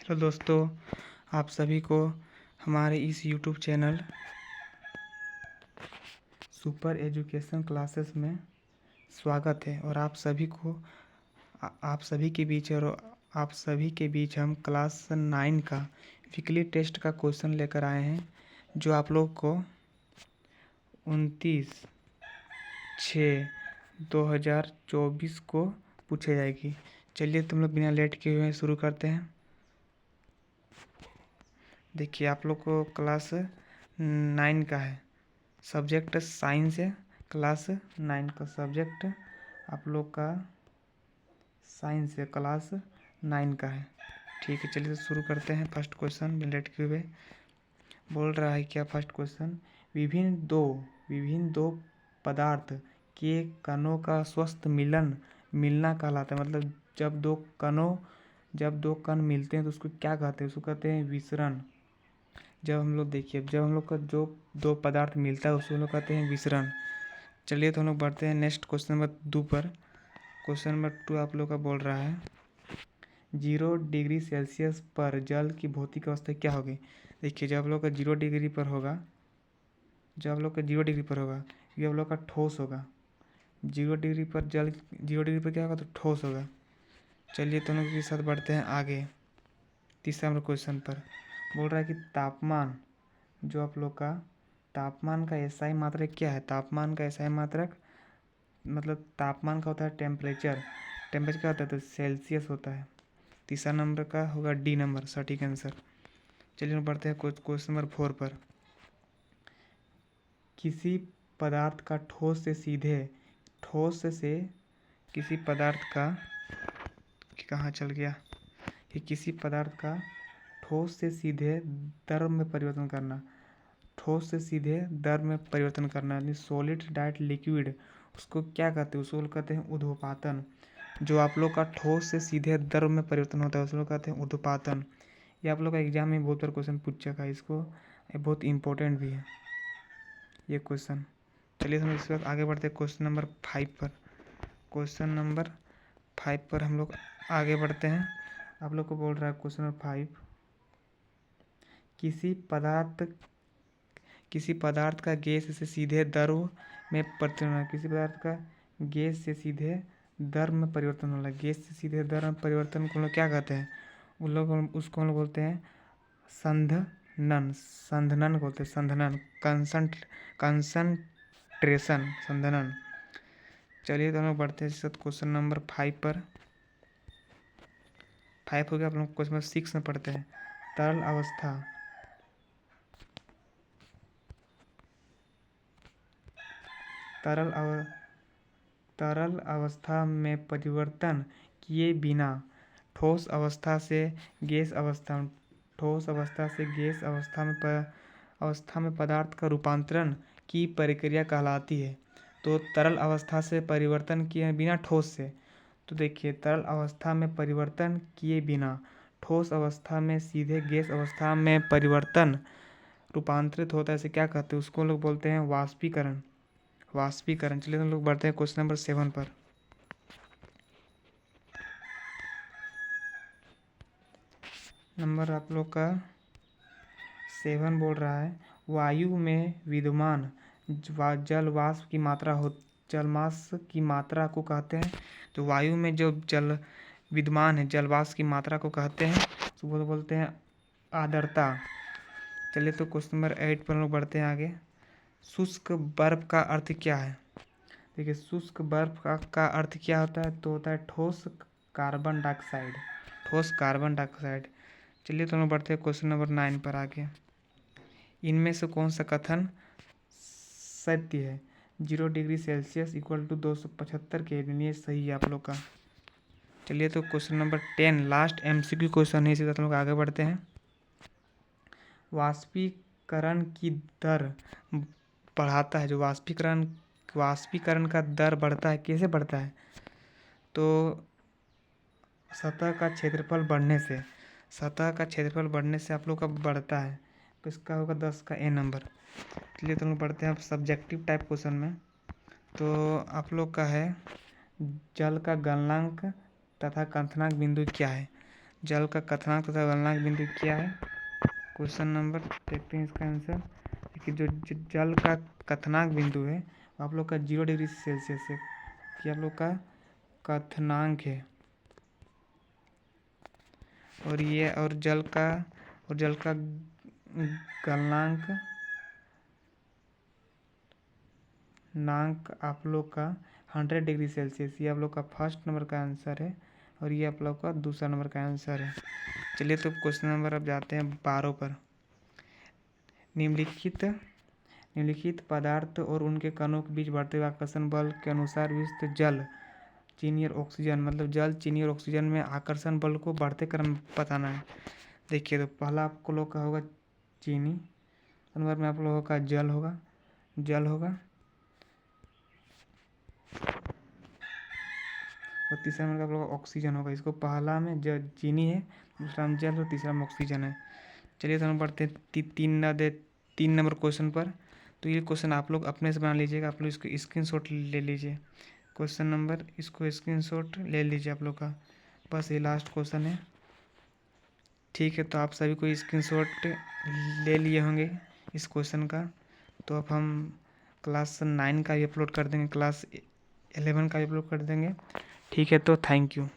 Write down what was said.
Hello दोस्तों, आप सभी को हमारे इस YouTube channel super education classes में स्वागत है। और आप सभी को आप सभी के बीच हम क्लास 9 का वीकली टेस्ट का क्वेश्चन लेकर आए हैं, जो आप लोग को 29/6/2024 को पूछे जाएगी। चलिए तुम लोग बिना लेट किए हुए शुरू करते हैं। देखिए, आप लोग को क्लास 9 का है, सब्जेक्ट साइंस है। क्लास 9 का सब्जेक्ट आप लोग का साइंस है, क्लास 9 का है। ठीक है, चलिए शुरू करते हैं। फर्स्ट क्वेश्चन लेट किए हुए बोल रहा है क्या? फर्स्ट क्वेश्चन, विभिन्न दो पदार्थ के कणों का स्वस्थ मिलना कहलाता है। मतलब जब दो कण मिलते हैं तो उसको क्या कहते हैं? उसको कहते हैं विसरण। जब हम लोग का जो दो पदार्थ मिलता है उसको हम लोग कहते हैं विसरण। चलिए तो हम लोग बढ़ते हैं नेक्स्ट क्वेश्चन नंबर 2 पर। क्वेश्चन नंबर 2 आप लोग का बोल रहा है 0 डिग्री सेल्सियस पर जल की भौतिक अवस्था क्या होगी? देखिए, जब आप लोग का 0 डिग्री पर होगा, ये आप लोग का ठोस होगा। 0 डिग्री पर क्या होगा? तो ठोस होगा। चलिए तो हम लोग के साथ बढ़ते हैं आगे। तीसरा नंबर क्वेश्चन पर बोल रहा है कि जो आप लोग का तापमान का एसआई मात्रक क्या है? तापमान का एसआई मात्रक मतलब तापमान का होता है टेम्परेचर क्या होता है? तो सेल्सियस होता है। तीसरा नंबर का होगा डी नंबर सटीक आंसर। चलिए हम बढ़ते हैं क्वेश्चन नंबर 4 पर। किसी पदार्थ का किसी पदार्थ का कहाँ चल गया कि किसी पदार्थ का ठोस से सीधे द्रव में परिवर्तन करना यानी सॉलिड डायरेक्ट लिक्विड, उसको क्या कहते हैं? उसको कहते हैं ऊर्ध्वपातन। जो आप लोग का ठोस से सीधे द्रव में परिवर्तन होता है उसको कहते हैं ऊर्ध्वपातन। ये आप लोग का एग्जाम में बहुत बार क्वेश्चन पूछ चुका है, इसको ये बहुत इंपॉर्टेंट भी है ये क्वेश्चन। चलिए हम इसके बाद आगे बढ़ते हैं क्वेश्चन नंबर 5 पर। क्वेश्चन नंबर 5 पर हम लोग आगे बढ़ते हैं। आप लोग को बोल रहा है क्वेश्चन नंबर 5, किसी पदार्थ का गैस से सीधे द्रव में परिवर्तन होना। किसी पदार्थ का गैस से सीधे द्रव में परिवर्तन होना। गैस से सीधे द्रव में परिवर्तन को हम लोग क्या कहते हैं? उसको हम लोग बोलते हैं संघनन बोलते हैं। कंसंट्रेशन संघनन। चलिए तो हम लोग बढ़ते हैं क्वेश्चन नंबर 5 पर। 5 हो गया। आप लोग क्वेश्चन नंबर 6 में पढ़ते हैं तरल अवस्था में परिवर्तन किए बिना ठोस अवस्था से गैस अवस्था में पदार्थ का रूपांतरण की प्रक्रिया कहलाती है। तो तरल अवस्था से परिवर्तन किए बिना ठोस से, तो देखिए तरल अवस्था में परिवर्तन किए बिना ठोस अवस्था में सीधे गैस अवस्था में परिवर्तन रूपांतरित होता है, इसे क्या कहते हैं? उसको लोग बोलते हैं वाष्पीकरण। चलिए हम लोग बढ़ते हैं क्वेश्चन नंबर 7 पर। नंबर आप लोग का 7 बोल रहा है वायु में विद्यमान जल वाष्प की मात्रा को कहते हैं। तो वायु में जो जल विद्यमान है जल वाष्प की मात्रा को कहते हैं, तो वो बोलते हैं आर्द्रता। चलिए तो क्वेश्चन नंबर 8 पर हम लोग बढ़ते हैं आगे। शुष्क बर्फ का अर्थ क्या है? देखिए, शुष्क बर्फ का अर्थ क्या होता है? तो होता है ठोस कार्बन डाइऑक्साइड। चलिए तो हम बढ़ते हैं क्वेश्चन नंबर 9 पर आगे। इनमें से कौन सा कथन सत्य है? 0 degree Celsius equal to 275 kelvin, ये सही है आप लोग का। चलिए तो question number 10 last MCQ question है, इसी तरह हम लोग आगे बढ़ते हैं। वाष्पीकरण की दर बढ़ाता है। जो वाष्पीकरण का दर बढ़ता है, कैसे बढ़ता है? तो सतह का क्षेत्रफल बढ़ने से आप लोग का बढ़ता है। तो इसका होगा 10 का ए नंबर। चलिए तो हम लोग बढ़ते हैं अब सब्जेक्टिव टाइप क्वेश्चन में। तो आप लोग का है जल का गलनांक तथा क्वथनांक बिंदु क्या है? जल का क्वथनांक तथा गलनांक बिंदु क्या है? क्वेश्चन नंबर देखते हैं इसका आंसर। देखिए जो जल का क्वथनांक बिंदु है आप लोग का 0 डिग्री सेल्सियस है, कि आप लोग का क्वथनांक है। और ये और जल का गलनांक आप लोग का 100 डिग्री सेल्सियस, ये आप लोग का फर्स्ट नंबर का आंसर है और ये आप लोग का दूसरा नंबर का आंसर है। चलिए तो क्वेश्चन नंबर अब जाते हैं 12 पर। निम्नलिखित पदार्थ और उनके कणों के बीच बढ़ते हुए आकर्षण बल के अनुसार विशिष्ट जल, चीनी और ऑक्सीजन, मतलब जल, चीनी और ऑक्सीजन में आकर्षण बल को बढ़ते क्रम बताना है। देखिए तो पहला आप लोग का होगा चीनी, नंबर में आप लोगों का जल होगा और तीसरा नंबर का आप लोगों का ऑक्सीजन होगा। इसको पहला में चीनी है, दूसरा में जल और तीसरा में ऑक्सीजन है। चलिए तो हम पढ़ते हैं 3 नंबर क्वेश्चन पर। तो ये क्वेश्चन आप लोग अपने से बना लीजिएगा, आप लोग इसको स्क्रीनशॉट ले लीजिए। क्वेश्चन नंबर इसको स्क्रीनशॉट ले लीजिए आप लोग का, बस ये लास्ट क्वेश्चन है। ठीक है, तो आप सभी को स्क्रीनशॉट ले लिए होंगे इस क्वेश्चन का। तो अब हम क्लास 9 का भी अपलोड कर देंगे, क्लास 11 का भी अपलोड कर देंगे। ठीक है, तो थैंक यू।